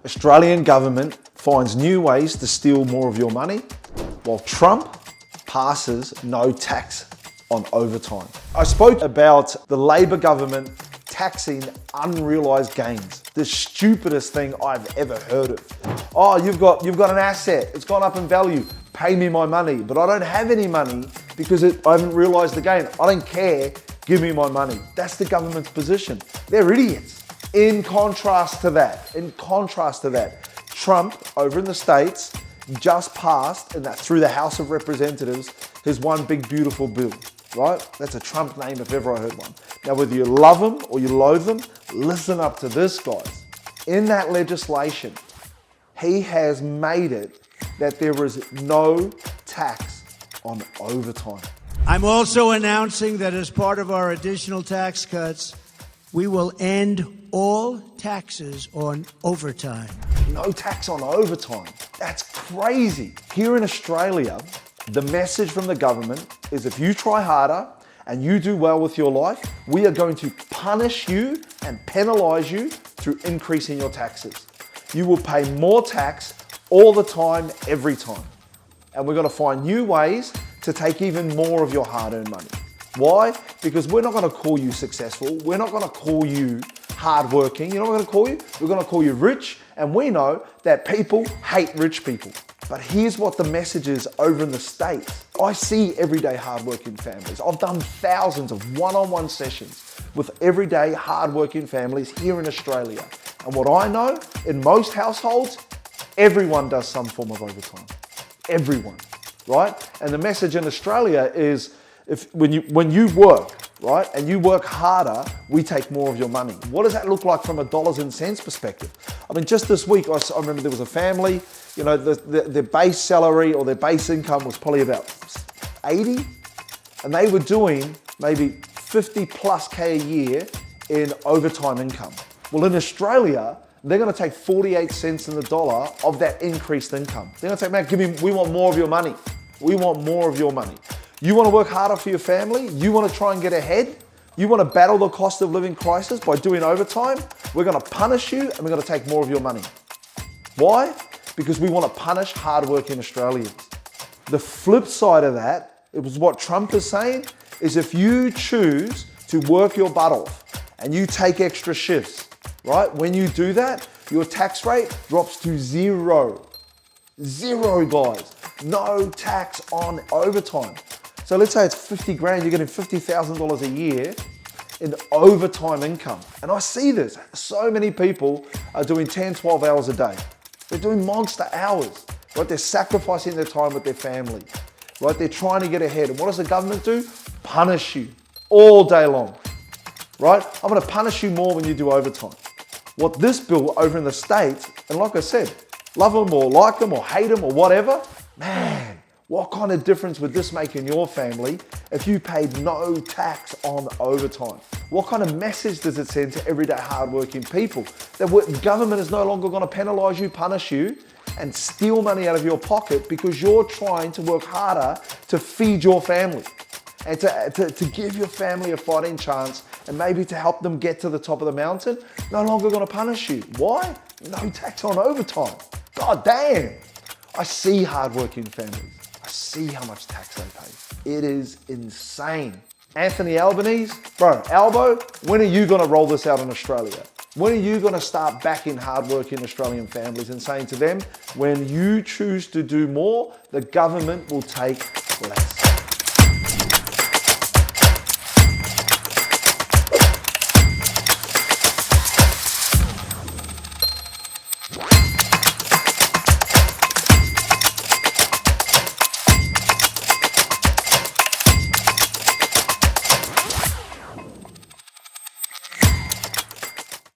Australian government finds new ways to steal more of your money, while Trump passes no tax on overtime. I spoke about the Labor government taxing unrealized gains. The stupidest thing I've ever heard of. Oh, you've got an asset, it's gone up in value, pay me my money, but I don't have any money because I haven't realized the gain. I don't care, give me my money. That's the government's position. They're idiots. In contrast to that, Trump over in the States just passed, and that through the House of Representatives, his one big beautiful bill, right? That's a Trump name if ever I heard one. Now, whether you love him or you loathe him, listen up to this, guys. In that legislation, he has made it that there is no tax on overtime. I'm also announcing that as part of our additional tax cuts, we will end all taxes on overtime. No tax on overtime. That's crazy. Here in Australia, the message from the government is if you try harder and you do well with your life, we are going to punish you and penalize you through increasing your taxes. You will pay more tax all the time, every time. And we're going to find new ways to take even more of your hard-earned money. Why? Because we're not going to call you successful. We're not going to call you hardworking. You know what we're going to call you? We're going to call you rich. And we know that people hate rich people. But here's what the message is over in the States. I see everyday hardworking families. I've done thousands of one-on-one sessions with everyday hardworking families here in Australia. And what I know, in most households, everyone does some form of overtime. Everyone, right? And the message in Australia is, when you work, right, and you work harder, we take more of your money. What does that look like from a dollars and cents perspective? I mean, just this week, I remember there was a family, you know, their base salary or their base income was probably about 80, and they were doing maybe 50 plus K a year in overtime income. Well, in Australia, they're going to take 48 cents in the dollar of that increased income. They're going to say, man, we want more of your money. We want more of your money. You want to work harder for your family? You want to try and get ahead? You want to battle the cost of living crisis by doing overtime? We're going to punish you and we're going to take more of your money. Why? Because we want to punish hardworking Australians. The flip side of that, it was what Trump is saying, is if you choose to work your butt off and you take extra shifts, right? When you do that, your tax rate drops to zero. Zero, guys. No tax on overtime. So let's say it's 50 grand, you're getting $50,000 a year in overtime income. And I see this. So many people are doing 10, 12 hours a day. They're doing monster hours, right? They're sacrificing their time with their family, right? They're trying to get ahead. And what does the government do? Punish you all day long, right? I'm gonna punish you more when you do overtime. What this bill over in the States, and like I said, love them or like them or hate them or whatever, man, what kind of difference would this make in your family if you paid no tax on overtime? What kind of message does it send to everyday hardworking people? That government is no longer going to penalize you, punish you, and steal money out of your pocket because you're trying to work harder to feed your family and to give your family a fighting chance and maybe to help them get to the top of the mountain. No longer going to punish you. Why? No tax on overtime. God damn. I see hardworking families. I see how much tax they pay. It is insane. Anthony Albanese, bro, Albo, when are you going to roll this out in Australia? When are you going to start backing hardworking Australian families and saying to them, when you choose to do more, the government will take less?